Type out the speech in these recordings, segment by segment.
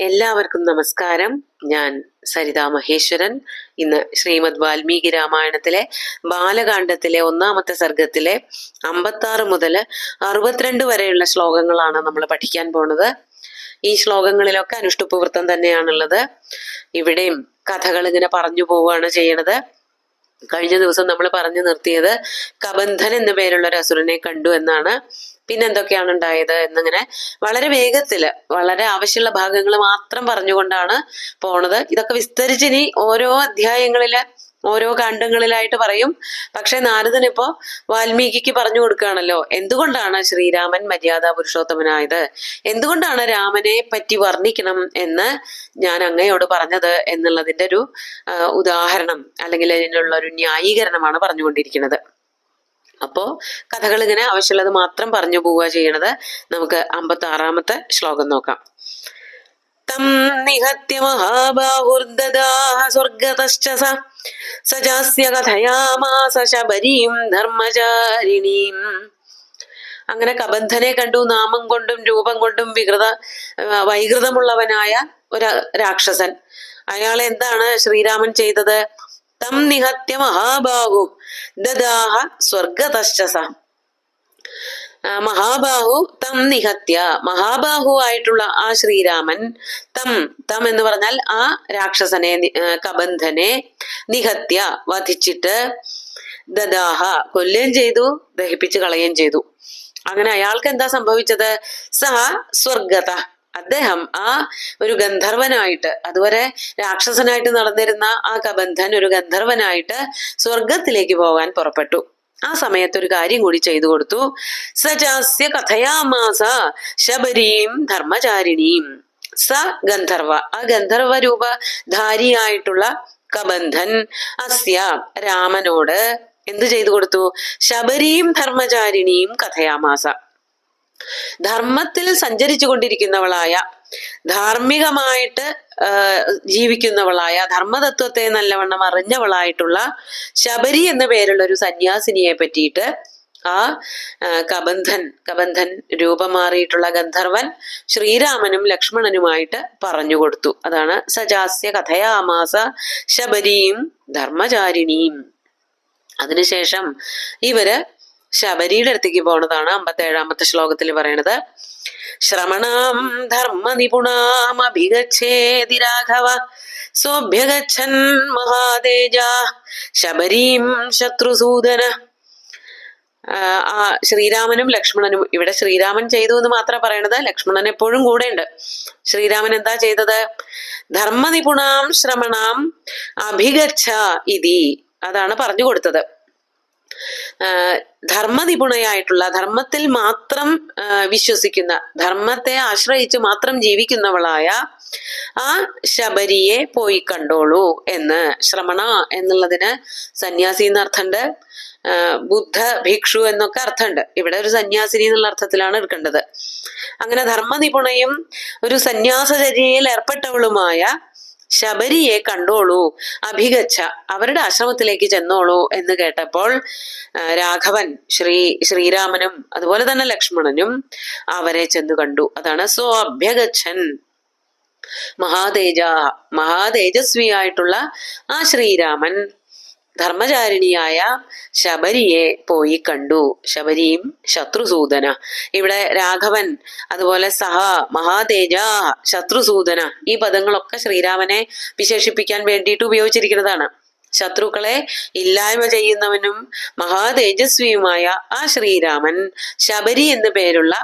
എല്ലാവർക്കും നമസ്കാരം. ഞാൻ സരിതാ മഹേശ്വരൻ. ഇന്ന് ശ്രീമദ് വാൽമീകി രാമായണത്തിലെ ബാലകാണ്ഡത്തിലെ 1-ാമത്തെ സർഗത്തിലെ 56 മുതൽ 62 വരെയുള്ള ശ്ലോകങ്ങളാണ് നമ്മൾ പഠിക്കാൻ പോണത്. ഈ ശ്ലോകങ്ങളിലൊക്കെ അനുഷ്ടുപ്പ് വൃത്തം തന്നെയാണുള്ളത്. ഇവിടെയും കഥകൾ ഇങ്ങനെ പറഞ്ഞു പോവുകയാണ് ചെയ്യണത്. കഴിഞ്ഞ ദിവസം നമ്മൾ പറഞ്ഞു നിർത്തിയത് കബന്ധൻ എന്നു പേരുള്ള ഒരു അസുരനെ കണ്ടു എന്നാണ്. പിന്നെന്തൊക്കെയാണ് ഉണ്ടായത് എന്നിങ്ങനെ വളരെ വേഗത്തില് വളരെ ആവശ്യമുള്ള ഭാഗങ്ങൾ മാത്രം പറഞ്ഞുകൊണ്ടാണ് പോണത്. ഇതൊക്കെ വിസ്തരിച്ചിനി ഓരോ അധ്യായങ്ങളില് ഓരോ കാണ്ഡങ്ങളിലായിട്ട് പറയും. പക്ഷെ നാരദനിപ്പോ വാൽമീകിക്ക് പറഞ്ഞു കൊടുക്കുകയാണല്ലോ, എന്തുകൊണ്ടാണ് ശ്രീരാമൻ മര്യാദാ പുരുഷോത്തമനായത്, എന്തുകൊണ്ടാണ് രാമനെ പറ്റി വർണ്ണിക്കണം എന്ന് ഞാൻ അങ്ങയോട് പറഞ്ഞത് എന്നുള്ളതിന്റെ ഒരു ഉദാഹരണം അല്ലെങ്കിൽ അതിനുള്ള ഒരു ന്യായീകരണമാണ് പറഞ്ഞുകൊണ്ടിരിക്കുന്നത്. അപ്പോ കഥകൾ ഇങ്ങനെ ആവശ്യമുള്ളത് മാത്രം പറഞ്ഞു പോവുക ചെയ്യണത്. നമുക്ക് 56-ാമത്തെ ശ്ലോകം നോക്കാം. തം നിഹത്യ മഹാബാഹുർദദാഹ സ്വർഗതശ്ച സജാസ്യ കഥയാമാസ ശബരീം ധർമ്മചാരിണീം. അങ്ങനെ കബന്ധനെ കണ്ടു. നാമം കൊണ്ടും രൂപം കൊണ്ടും വൈകൃതമുള്ളവനായ ഒരു രാക്ഷസൻ. അയാളെ എന്താണ് ശ്രീരാമൻ ചെയ്തത്? തം നിഹത്യ മഹാബാഹു ദദാഹ സ്വർഗതശ്ചസ. മഹാബാഹു തം നിഹത്യ, മഹാബാഹു ആയിട്ടുള്ള ആ ശ്രീരാമൻ, തം എന്ന് പറഞ്ഞാൽ ആ രാക്ഷസനെ, കബന്ധനെ, നിഹത്യ വധിച്ചിട്ട്, ദദാഹ കൊല്ലുകയും ചെയ്തു, ദഹിപ്പിച്ച് കളയുകയും ചെയ്തു. അങ്ങനെ അയാൾക്ക് എന്താ സംഭവിച്ചത്? സഹ സ്വർഗത, അദ്ദേഹം ആ ഒരു ഗന്ധർവനായിട്ട്, അതുവരെ രാക്ഷസനായിട്ട് നടന്നിരുന്ന ആ കബന്ധൻ ഒരു ഗന്ധർവനായിട്ട് സ്വർഗത്തിലേക്ക് പോകാൻ പുറപ്പെട്ടു. ആ സമയത്ത് ഒരു കാര്യം കൂടി ചെയ്തു കൊടുത്തു. സജാസ്യ കഥയാമാസ ശബരീം ധർമ്മചാരിണീം. സ ഗന്ധർവ, ആ ഗന്ധർവ രൂപധാരിയായിട്ടുള്ള കബന്ധൻ അസ്യ രാമനോട് എന്ത് ചെയ്തു കൊടുത്തു? ശബരീം ധർമ്മചാരിണിയും കഥയാമാസ. ധർമ്മത്തിൽ സഞ്ചരിച്ചു കൊണ്ടിരിക്കുന്നവളായ, ധാർമ്മികമായിട്ട് ജീവിക്കുന്നവളായ, ധർമ്മതത്വത്തെ നല്ലവണ്ണം അറിഞ്ഞവളായിട്ടുള്ള ശബരി എന്ന പേരുള്ള ഒരു സന്യാസിനിയെ പറ്റിയിട്ട് ആ കബന്ധൻ രൂപം മാറിയിട്ടുള്ള ഗന്ധർവൻ ശ്രീരാമനും ലക്ഷ്മണനുമായിട്ട് പറഞ്ഞു കൊടുത്തു. അതാണ് സജാസ്യ കഥയാമാസ ശബരീം ധർമ്മചാരിണിയും. അതിനുശേഷം ഇവര് ശബരിയുടെ അടുത്തേക്ക് പോണതാണ് 57-ാമത്തെ ശ്ലോകത്തിൽ പറയണത്. ശ്രമണാം ധർമ്മ നിപുണാം അഭിഗച്ഛേതി രാഘവ സോഭ്യഗച്ഛൻ മഹാതേജ ശബരീം ശത്രുസൂദന. ആ ശ്രീരാമനും ലക്ഷ്മണനും, ഇവിടെ ശ്രീരാമൻ ചെയ്തു എന്ന് മാത്രം പറയണത്, ലക്ഷ്മണൻ എപ്പോഴും കൂടെ ഉണ്ട്. ശ്രീരാമൻ എന്താ ചെയ്തത്? ധർമ്മ നിപുണാം ശ്രമണാം അഭിഗച്ഛ ഇതി, അതാണ് പറഞ്ഞു കൊടുത്തത്. ധർമ്മനിപുണയായിട്ടുള്ള, ധർമ്മത്തിൽ മാത്രം വിശ്വസിക്കുന്ന, ധർമ്മത്തെ ആശ്രയിച്ച് മാത്രം ജീവിക്കുന്നവളായ ആ ശബരിയെ പോയി കണ്ടോളൂ എന്ന്. ശ്രമണ എന്നുള്ളതിന് സന്യാസി എന്ന അർത്ഥമുണ്ട്, ബുദ്ധ ഭിക്ഷു എന്നൊക്കെ അർത്ഥമുണ്ട്. ഇവിടെ ഒരു സന്യാസിനി എന്നുള്ള അർത്ഥത്തിലാണ് എടുക്കേണ്ടത്. അങ്ങനെ ധർമ്മനിപുണയും ഒരു സന്യാസചര്യയിൽ ഏർപ്പെട്ടവളുമായ ശബരിയെ കണ്ടോളൂ, അഭിഗച്ഛ, അവരുടെ ആശ്രമത്തിലേക്ക് ചെന്നോളൂ എന്ന് കേട്ടപ്പോൾ രാഘവൻ ശ്രീരാമനും അതുപോലെ തന്നെ ലക്ഷ്മണനും അവരെ ചെന്ന് കണ്ടു. അതാണ് സോ അഭ്യഗച്ഛൻ. മഹാതേജസ്വിയായിട്ടുള്ള ആ ശ്രീരാമൻ ധർമ്മചാരിണിയായ ശബരിയെ പോയി കണ്ടു. ശബരിയും ശത്രുസൂദന. ഇവിടെ രാഘവൻ, അതുപോലെ സഹ, മഹാതേജ, ശത്രുസൂദന, ഈ പദങ്ങളൊക്കെ ശ്രീരാമനെ വിശേഷിപ്പിക്കാൻ വേണ്ടിയിട്ട് ഉപയോഗിച്ചിരിക്കുന്നതാണ്. ശത്രുക്കളെ ഇല്ലായ്മ ചെയ്യുന്നവനും മഹാതേജസ്വിയുമായ ആ ശ്രീരാമൻ ശബരി എന്നു പേരുള്ള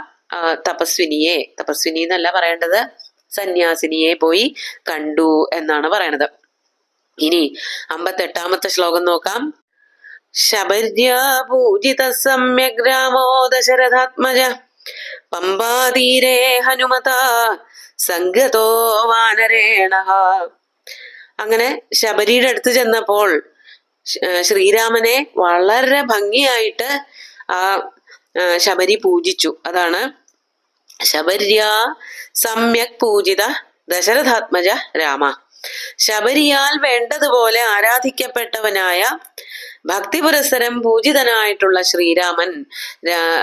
തപസ്വിനിയെ, തപസ്വിനി എന്നല്ല പറയേണ്ടത്, സന്യാസിനിയെ പോയി കണ്ടു എന്നാണ് പറയണത്. ഇനി 58-ാമത്തെ ശ്ലോകം നോക്കാം. ശബര്യാ പൂജിത സമ്യക് രാമോ ദശരഥാത്മജ പമ്പാതീരേ ഹനുമതാ സംഗതോ വാനരേണ. അങ്ങനെ ശബരിയുടെ അടുത്ത് ചെന്നപ്പോൾ ശ്രീരാമനെ വളരെ ഭംഗിയായിട്ട് ആ ശബരി പൂജിച്ചു. അതാണ് ശബര്യാ സമ്യക് പൂജിത ദശരഥാത്മജ രാമ. ശബരിയാൽ വേണ്ടതുപോലെ ആരാധിക്കപ്പെട്ടവനായ, ഭക്തിപുരസ്സരം പൂജിതനായിട്ടുള്ള ശ്രീരാമൻ,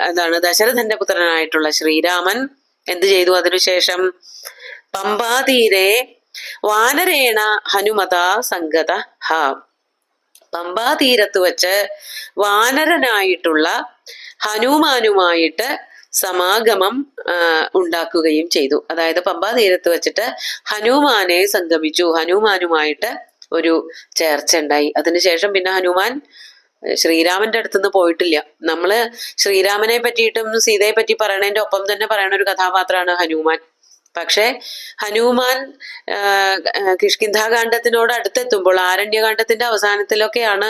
എന്താണ് ദശരഥന്റെ പുത്രനായിട്ടുള്ള ശ്രീരാമൻ എന്ത് ചെയ്തു? അതിനുശേഷം പമ്പാതീരെ വാനരേണ ഹനുമതാ സംഗത ഹ. പമ്പാതീരത്ത് വച്ച് വാനരനായിട്ടുള്ള ഹനുമാനുമായിട്ട് സമാഗമം ഉണ്ടാക്കുകയും ചെയ്തു. അതായത് പമ്പാതീരത്ത് വെച്ചിട്ട് ഹനുമാനെ സംഗമിച്ചു, ഹനുമാനുമായിട്ട് ഒരു ചേർച്ച ഉണ്ടായി. അതിനുശേഷം പിന്നെ ഹനുമാൻ ശ്രീരാമന്റെ അടുത്തുനിന്ന് പോയിട്ടില്ല. നമ്മള് ശ്രീരാമനെ പറ്റിയിട്ടും സീതയെ പറ്റി പറയണതിന്റെ ഒപ്പം തന്നെ പറയണ ഒരു കഥാപാത്രമാണ് ഹനുമാൻ. പക്ഷെ ഹനുമാൻ കിഷ്കിന്ധാകാന്ഡത്തിനോട് അടുത്തെത്തുമ്പോൾ, ആരണ്യകാന്ഡത്തിന്റെ അവസാനത്തിലൊക്കെയാണ്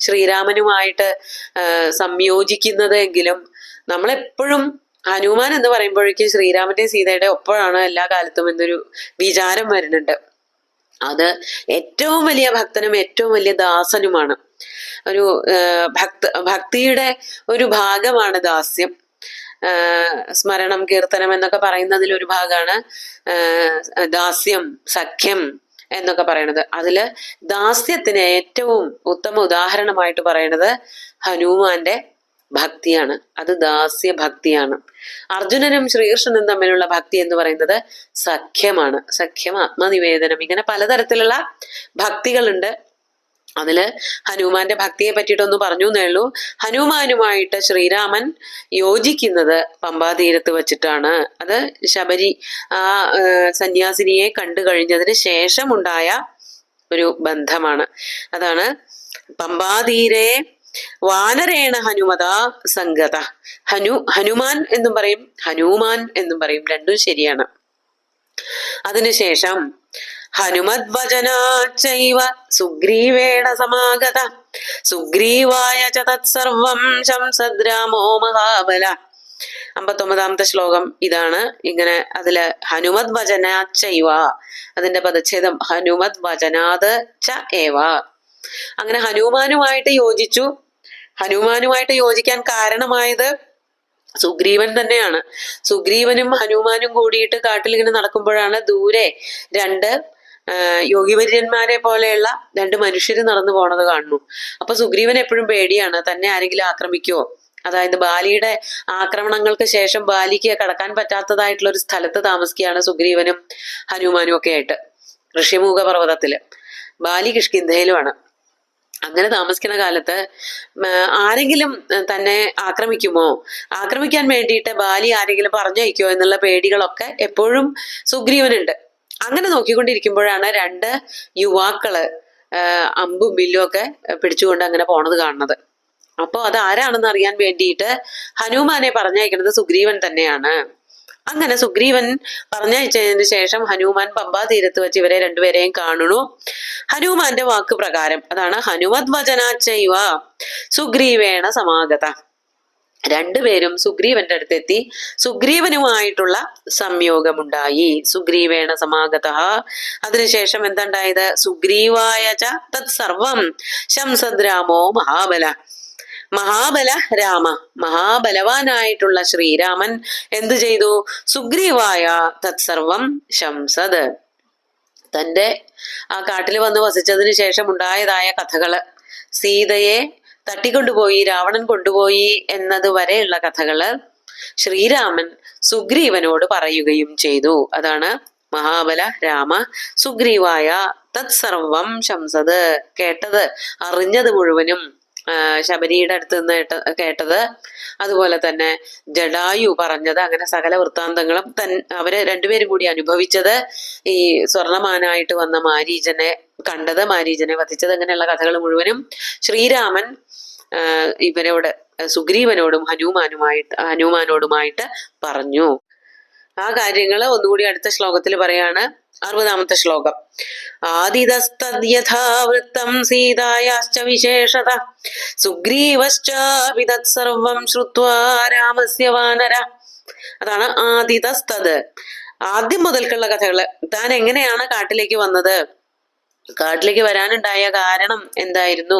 ശ്രീരാമനുമായിട്ട് സംയോജിക്കുന്നത് എങ്കിലും നമ്മളെപ്പോഴും ഹനുമാൻ എന്ന് പറയുമ്പോഴേക്കും ശ്രീരാമന്റെ സീതയുടെ ഒപ്പമാണ് എല്ലാ കാലത്തും എന്നൊരു വിചാരം വരുന്നുണ്ട്. അത് ഏറ്റവും വലിയ ഭക്തനും ഏറ്റവും വലിയ ദാസനുമാണ്. ഒരു ഭക്തിയുടെ ഒരു ഭാഗമാണ് ദാസ്യം. സ്മരണം, കീർത്തനം എന്നൊക്കെ പറയുന്നതിൽ ഒരു ഭാഗമാണ് ദാസ്യം, സഖ്യം എന്നൊക്കെ പറയണത്. അതില് ദാസ്യത്തിന് ഏറ്റവും ഉത്തമ ഉദാഹരണമായിട്ട് പറയണത് ഹനുമാന്റെ ഭക്തിയാണ്. അത് ദാസ്യ ഭക്തിയാണ്. അർജുനനും ശ്രീകൃഷ്ണനും തമ്മിലുള്ള ഭക്തി എന്ന് പറയുന്നത് സഖ്യമാണ്. സഖ്യം, ആത്മനിവേദനം, ഇങ്ങനെ പലതരത്തിലുള്ള ഭക്തികളുണ്ട്. അതില് ഹനുമാന്റെ ഭക്തിയെ പറ്റിയിട്ടൊന്ന് പറഞ്ഞു എന്നേ ഉള്ളൂ. ഹനുമാനുമായിട്ട് ശ്രീരാമൻ യോജിക്കുന്നത് പമ്പാതീരത്ത് വെച്ചിട്ടാണ്. അത് ശബരി ആ സന്യാസിനിയെ കണ്ടു കഴിഞ്ഞതിന് ശേഷം ഉണ്ടായ ഒരു ബന്ധമാണ്. അതാണ് പമ്പാതീരെ വാനരേണ ഹനുമത സംഗത. ഹനുമാൻ എന്നും പറയും, ഹനുമാൻ എന്നും പറയും, രണ്ടും ശരിയാണ്. അതിനുശേഷം ഹനുമത് വചനാച്ചൈവ സുഗ്രീവേണ സമാഗത സുഗ്രീവായ ച തത്സർവം ശംസദ്രാമോ മഹാബല. 59ാമത്തെ ശ്ലോകം ഇതാണ്. ഇങ്ങനെ അതില് ഹനുമത് വചനാച്ചൈവ, അതിന്റെ പദച്ഛേദം ഹനുമത് വചനാത് ച ഏവ. അങ്ങനെ ഹനുമാനുമായിട്ട് യോജിച്ചു. ഹനുമാനുമായിട്ട് യോജിക്കാൻ കാരണമായത് സുഗ്രീവൻ തന്നെയാണ്. സുഗ്രീവനും ഹനുമാനും കൂടിയിട്ട് കാട്ടിലിങ്ങനെ നടക്കുമ്പോഴാണ് ദൂരെ രണ്ട് യോഗിവര്യന്മാരെ പോലെയുള്ള രണ്ട് മനുഷ്യര് നടന്നു പോണത് കാണുന്നു. അപ്പൊ സുഗ്രീവൻ എപ്പോഴും പേടിയാണ്, തന്നെ ആരെങ്കിലും ആക്രമിക്കുവോ. അതായത് ബാലിയുടെ ആക്രമണങ്ങൾക്ക് ശേഷം ബാലിക്ക് കടക്കാൻ പറ്റാത്തതായിട്ടുള്ള ഒരു സ്ഥലത്ത് താമസിക്കുകയാണ് സുഗ്രീവനും ഹനുമാനും ഒക്കെ ആയിട്ട്, ഋഷിമുഖ പർവ്വതത്തില്. ബാലി കിഷ്കിന്ധയിലുമാണ്. അങ്ങനെ താമസിക്കുന്ന കാലത്ത് ആരെങ്കിലും തന്നെ ആക്രമിക്കുമോ, ആക്രമിക്കാൻ വേണ്ടിയിട്ട് ബാലി ആരെങ്കിലും പറഞ്ഞയക്കോ എന്നുള്ള പേടികളൊക്കെ എപ്പോഴും സുഗ്രീവനുണ്ട്. അങ്ങനെ നോക്കിക്കൊണ്ടിരിക്കുമ്പോഴാണ് രണ്ട് യുവാക്കള് അമ്പും വില്ലും ഒക്കെ പിടിച്ചുകൊണ്ട് അങ്ങനെ പോണത് കാണുന്നത്. അപ്പൊ അത് ആരാണെന്ന് അറിയാൻ വേണ്ടിയിട്ട് ഹനുമാനെ പറഞ്ഞയക്കുന്നത് സുഗ്രീവൻ തന്നെയാണ്. അങ്ങനെ സുഗ്രീവൻ പറഞ്ഞയച്ചതിന് ശേഷം ഹനുമാൻ പമ്പാതീരത്ത് വെച്ച് ഇവരെ രണ്ടുപേരെയും കാണുന്നു. ഹനുമാന്റെ വാക്ക് പ്രകാരം, അതാണ് ഹനുമത് വചനാച്ചൈവ സുഗ്രീവേണ സമാഗത. രണ്ടുപേരും സുഗ്രീവന്റെ അടുത്തെത്തി സുഗ്രീവനുമായിട്ടുള്ള സംയോഗമുണ്ടായി. സുഗ്രീവേണ സമാഗത. അതിനുശേഷം എന്തുണ്ടായത്? സുഗ്രീവായ ച തത് സർവം ശംസദ്രാമോ മഹാബല. മഹാബല രാമ, മഹാബലവാനായിട്ടുള്ള ശ്രീരാമൻ എന്തു ചെയ്തു? സുഗ്രീവായ തത്സർവം ശംസത്, തന്റെ ആ കാട്ടിൽ വന്ന് വസിച്ചതിന് ശേഷം ഉണ്ടായതായ കഥകള്, സീതയെ തട്ടിക്കൊണ്ടുപോയി രാവണൻ കൊണ്ടുപോയി എന്നത് വരെയുള്ള കഥകള് ശ്രീരാമൻ സുഗ്രീവനോട് പറയുകയും ചെയ്തു. അതാണ് മഹാബല രാമ സുഗ്രീവായ തത്സർവം ശംസത്. കേട്ടത്, അറിഞ്ഞത് മുഴുവനും ശബരിയുടെ അടുത്ത് നിന്ന് കേട്ടത്, അതുപോലെ തന്നെ ജഡായു പറഞ്ഞത്, അങ്ങനെ സകല വൃത്താന്തങ്ങളും അവര് രണ്ടുപേരും കൂടി അനുഭവിച്ചത്, ഈ സ്വർണമാനായിട്ട് വന്ന മാരീചനെ കണ്ടത്, മാരീചനെ വധിച്ചത്, അങ്ങനെയുള്ള കഥകൾ മുഴുവനും ശ്രീരാമൻ ഇവരോട്, സുഗ്രീവനോടും ഹനുമാനോടുമായിട്ട് പറഞ്ഞു. ആ കാര്യങ്ങള് ഒന്നുകൂടി അടുത്ത ശ്ലോകത്തിൽ പറയാണ്. 60ാമത്തെ ശ്ലോകം. ആദിതസ്തദ്യഥാവൃത്തം സീതായാശ്ച വിശേഷത സുഗ്രീവശ്ചാപി തത്സർവം ശ്രുത്വാ രാമസ്യ വാനര. അതാണ് ആദിതസ്തത്, ആദ്യം മുതൽക്കുള്ള കഥകള്. താൻ എങ്ങനെയാണ് കാട്ടിലേക്ക് വന്നത്, കാട്ടിലേക്ക് വരാനുണ്ടായ കാരണം എന്തായിരുന്നു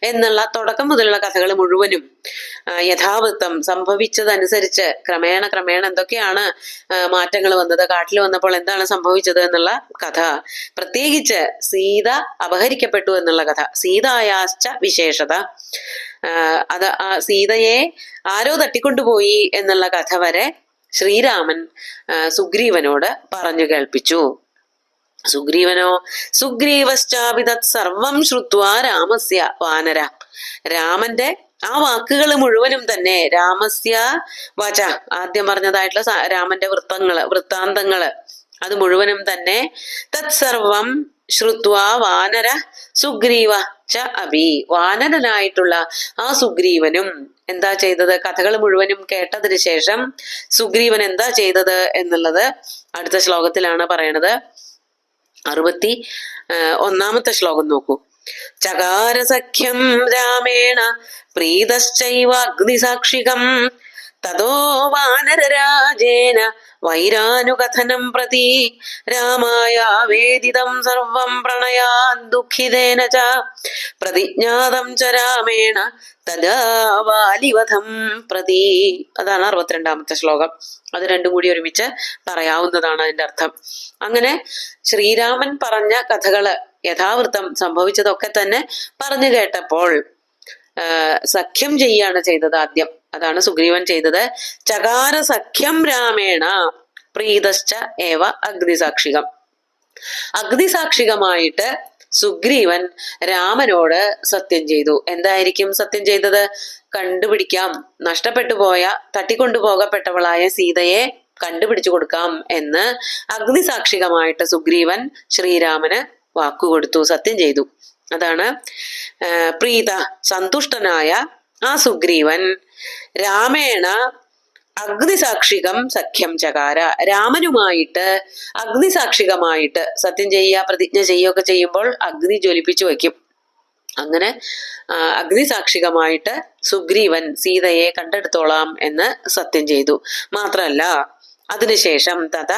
എന്നുള്ള തുടക്കം മുതലുള്ള കഥകൾ മുഴുവനും യഥാവൃത്തം സംഭവിച്ചതനുസരിച്ച് ക്രമേണ എന്തൊക്കെയാണ് മാറ്റങ്ങൾ വന്നത്, കാട്ടിൽ വന്നപ്പോൾ എന്താണ് സംഭവിച്ചത് എന്നുള്ള കഥ, പ്രത്യേകിച്ച് സീത അപഹരിക്കപ്പെട്ടു എന്നുള്ള കഥ, സീതായാശ്ച വിശേഷത, അത് സീതയെ ആരോ തട്ടിക്കൊണ്ടുപോയി എന്നുള്ള കഥ വരെ ശ്രീരാമൻ സുഗ്രീവനോട് പറഞ്ഞു കേൾപ്പിച്ചു. സുഗ്രീവനോ സുഗ്രീവശ്ചാപി തത് സർവം ശ്രുത്വാ രാമസ്യ വാനര. രാമന്റെ ആ വാക്കുകൾ മുഴുവനും തന്നെ, രാമസ്യ വച, ആദ്യം പറഞ്ഞതായിട്ടുള്ള രാമന്റെ വൃത്താന്തങ്ങള് അത് മുഴുവനും തന്നെ, തത്സർവം ശ്രുത്വാ വാനര സുഗ്രീവ ച അഭി, വാനരനായിട്ടുള്ള ആ സുഗ്രീവനും എന്താ ചെയ്തത്? കഥകൾ മുഴുവനും കേട്ടതിന് ശേഷം സുഗ്രീവൻ എന്താ ചെയ്തത് എന്നുള്ളത് അടുത്ത ശ്ലോകത്തിലാണ് പറയണത്. 61 ശ്ലോകം നോക്കൂ. ചകാരസഖ്യം രാമേണ പ്രീതശ്ചൈവ അഗ്നിസാക്ഷികം തതോ വാനരരാജേന വൈരാനുകഥനം പ്രതി രാമായ വേദിതം സർവം പ്രണയാദ് ദുഃഖിതേന ച പ്രതിജ്ഞാതം ച രാമേണ തദാ വാലിവധം പ്രതി. അതാണ് 62 ശ്ലോകം. അത് രണ്ടും കൂടി ഒരുമിച്ച് പറയാവുന്നതാണ് അതിന്റെ അർത്ഥം. അങ്ങനെ ശ്രീരാമൻ പറഞ്ഞ കഥകള് യഥാവൃത്തം സംഭവിച്ചതൊക്കെ തന്നെ പറഞ്ഞു കേട്ടപ്പോൾ സഖ്യം ചെയ്യാണ് ചെയ്തത് ആദ്യം. അതാണ് സുഗ്രീവൻ ചെയ്തത്. ചകാര സഖ്യം രാമേണ പ്രീതശ്ച ഏവ അഗ്നിസാക്ഷികം. അഗ്നിസാക്ഷികമായിട്ട് സുഗ്രീവൻ രാമനോട് സത്യം ചെയ്തു. എന്തായിരിക്കും സത്യം ചെയ്തത്? കണ്ടുപിടിക്കാം, നഷ്ടപ്പെട്ടു പോയ, തട്ടിക്കൊണ്ടുപോകപ്പെട്ടവളായ സീതയെ കണ്ടുപിടിച്ചു കൊടുക്കാം എന്ന് അഗ്നിസാക്ഷികമായിട്ട് സുഗ്രീവൻ ശ്രീരാമന് വാക്കുകൊടുത്തു, സത്യം ചെയ്തു. അതാണ് പ്രീത, സന്തുഷ്ടനായ ആ സുഗ്രീവൻ രാമേണ അഗ്നിസാക്ഷികം സഖ്യം ചകാര, രാമനുമായിട്ട് അഗ്നിസാക്ഷികമായിട്ട് സത്യം ചെയ്യുക, പ്രതിജ്ഞ ചെയ്യുകയൊക്കെ ചെയ്യുമ്പോൾ അഗ്നി ജ്വലിപ്പിച്ചു വയ്ക്കും. അങ്ങനെ അഗ്നിസാക്ഷികമായിട്ട് സുഗ്രീവൻ സീതയെ കണ്ടെടുത്തോളാം എന്ന് സത്യം ചെയ്തു. മാത്രല്ല അതിനുശേഷം തഥ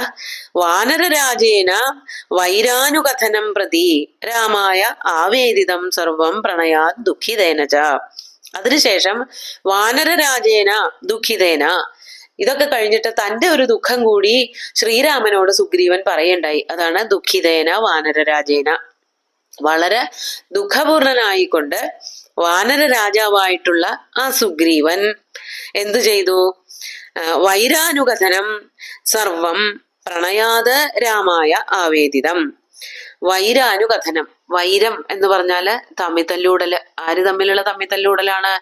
വാനരരാജേന വൈരാനുകഥനം പ്രതി രാമായ ആവേദിതം സർവം പ്രണയാത് ദുഃഖിതേന ച. അതിനുശേഷം വാനരരാജേന ദുഃഖിതേന, ഇതൊക്കെ കഴിഞ്ഞിട്ട് തന്റെ ഒരു ദുഃഖം കൂടി ശ്രീരാമനോട് സുഗ്രീവൻ പറയണ്ടായി. അതാണ് ദുഃഖിതേന വാനരരാജേന. വളരെ ദുഃഖപൂർണനായിക്കൊണ്ട് വാനര രാജാവായിട്ടുള്ള ആ സുഗ്രീവൻ എന്തു ചെയ്തു? വൈരാനുകഥനം സർവം പ്രണയാത് രാമായ ആവേദിതം. വൈരാനുകഥനം, വൈരം എന്ന് പറഞ്ഞാല് തമ്മിത്തല്ലൂടല്. ആര് തമ്മിലുള്ള തമ്മിത്തല്ലൂടലാണ്?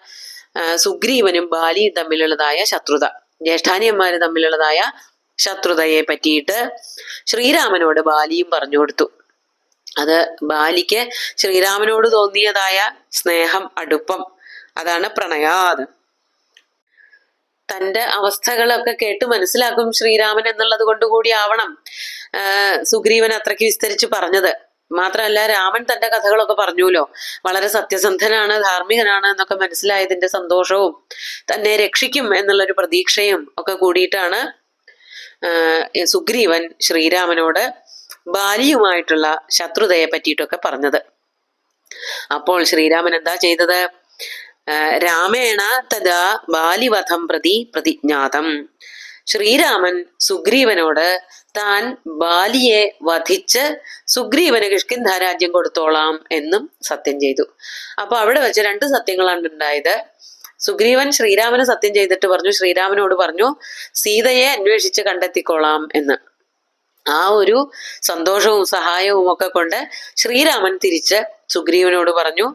സുഗ്രീവനും ബാലിയും തമ്മിലുള്ളതായ ശത്രുത, ജ്യേഷ്ഠാനിയന്മാര് തമ്മിലുള്ളതായ ശത്രുതയെ പറ്റിയിട്ട് ശ്രീരാമനോട് ബാലിയും പറഞ്ഞു കൊടുത്തു. അത് ബാലിക്ക് ശ്രീരാമനോട് തോന്നിയതായ സ്നേഹം, അടുപ്പം, അതാണ് പ്രണയാത്. തന്റെ അവസ്ഥകളൊക്കെ കേട്ട് മനസ്സിലാക്കും ശ്രീരാമൻ എന്നുള്ളത് കൊണ്ടുകൂടി ആവണം സുഗ്രീവൻ അത്രയ്ക്ക് വിസ്തരിച്ച് പറഞ്ഞത്. മാത്രമല്ല രാമൻ തന്റെ കഥകളൊക്കെ പറഞ്ഞുല്ലോ, വളരെ സത്യസന്ധനാണ്, ധാർമ്മികനാണ് എന്നൊക്കെ മനസ്സിലായതിന്റെ സന്തോഷവും തന്നെ രക്ഷിക്കും എന്നുള്ളൊരു പ്രതീക്ഷയും ഒക്കെ കൂടിയിട്ടാണ് സുഗ്രീവൻ ശ്രീരാമനോട് ബാലിയുമായിട്ടുള്ള ശത്രുതയെ പറ്റിയിട്ടൊക്കെ പറഞ്ഞത്. അപ്പോൾ ശ്രീരാമൻ എന്താ ചെയ്തത്? രാമേണ തഥാ ബാലിവധം പ്രതി പ്രതിജ്ഞാതം. ശ്രീരാമൻ സുഗ്രീവനോട് താൻ ബാലിയെ വധിച്ച് സുഗ്രീവന് കിഷ്കിന്ധ രാജ്യം കൊടുത്തോളാം എന്നും സത്യം ചെയ്തു. അപ്പൊ അവിടെ വെച്ച് 2 സത്യങ്ങളാണ് ഉണ്ടായത്. സുഗ്രീവൻ ശ്രീരാമന് സത്യം ചെയ്തിട്ട് പറഞ്ഞു, ശ്രീരാമനോട് പറഞ്ഞു സീതയെ അന്വേഷിച്ച് കണ്ടെത്തിക്കോളാം എന്ന്. ആ ഒരു സന്തോഷവും സഹായവും ഒക്കെ കൊണ്ട് ശ്രീരാമൻ തിരിച്ച് സുഗ്രീവനോട് പറഞ്ഞു,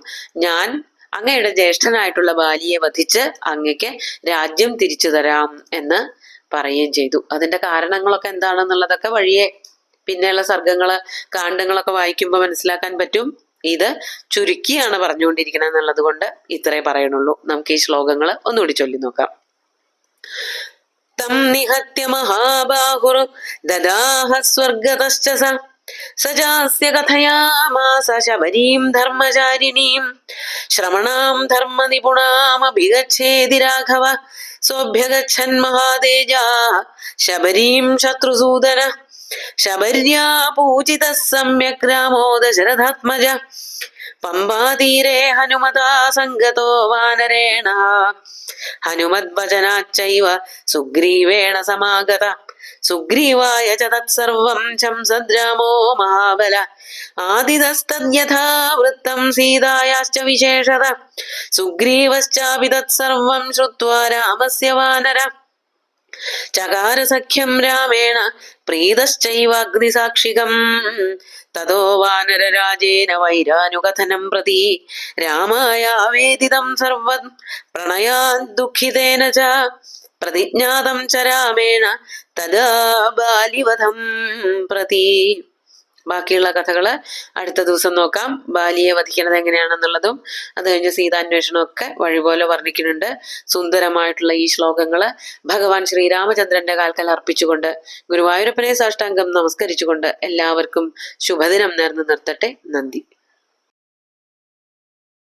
ഞാൻ അങ്ങയുടെ ജ്യേഷ്ഠനായിട്ടുള്ള ബാലിയെ വധിച്ച് അങ്ങയ്ക്ക് രാജ്യം തിരിച്ചു തരാം എന്ന് പറയുകയും ചെയ്തു. അതിന്റെ കാരണങ്ങളൊക്കെ എന്താണെന്നുള്ളതൊക്കെ വഴിയെ പിന്നെയുള്ള സർഗങ്ങള്, കാണ്ഡങ്ങളൊക്കെ വായിക്കുമ്പോൾ മനസ്സിലാക്കാൻ പറ്റും. ഇത് ചുരുക്കിയാണ് പറഞ്ഞുകൊണ്ടിരിക്കുന്നത് എന്നുള്ളത് കൊണ്ട് ഇത്രേ പറയണുള്ളൂ. നമുക്ക് ഈ ശ്ലോകങ്ങൾ ഒന്നുകൂടി ചൊല്ലി നോക്കാം. തം നിഹത്യ മഹാബാഹുർ ദദാഹ സ്വർഗതശ്ച സജാസ്യ കഥയാമാസ ശബരീം ധർമ്മചാരിണീം ശ്രമണാം ധർമ്മ നിപുണാമഭിഗച്ഛേതി രാഘവ സോഭ്യഗച്ഛൻ മഹാതേജാ ശബരീം ശത്രുസൂദന ശബര്യാ പൂജിതഃ സമ്യക് രാമോ ദശരഥാത്മജ പമ്പാതീരേ ഹനുമതാ സംഗതോ വാനരേണ ഹനുമദ്വചനാച്ചൈവ സുഗ്രീവേണ സമാഗത സുഗ്രീവായ ച തത്സർവം ശംസദ്രാമോ മഹാബല ആദിതസ്തദ്യഥാ വൃത്തം സീതായാശ്ച വിശേഷത സുഗ്രീവശ്ചാപി തത്സർവം ശ്രുത്വാ രാമസ്യ വാനര ചകാരസഖ്യം രാമേണ പ്രീതശ്ചൈവാഗ്നിസാക്ഷികം തതോ വാനരരാജേന വൈരാനുകഥനം പ്രതി രാമായാവേദിതം സർവം പ്രണയാൻ ദുഃഖിതേന ച പ്രതിജ്ഞാതം ച രാമേണ തദാ ബാലിവധം പ്രതി. ബാക്കിയുള്ള കഥകള് അടുത്ത ദിവസം നോക്കാം. ബാലിയെ വധിക്കണത് എങ്ങനെയാണെന്നുള്ളതും അത് കഴിഞ്ഞ് സീതാന്വേഷണം ഒക്കെ വഴിപോലെ വർണ്ണിക്കുന്നുണ്ട്. സുന്ദരമായിട്ടുള്ള ഈ ശ്ലോകങ്ങള് ഭഗവാൻ ശ്രീരാമചന്ദ്രന്റെ കാൽക്കൽ അർപ്പിച്ചുകൊണ്ട് ഗുരുവായൂരപ്പനെ സാഷ്ടാംഗം നമസ്കരിച്ചുകൊണ്ട് എല്ലാവർക്കും ശുഭദിനം നേർന്നു നിർത്തട്ടെ. നന്ദി.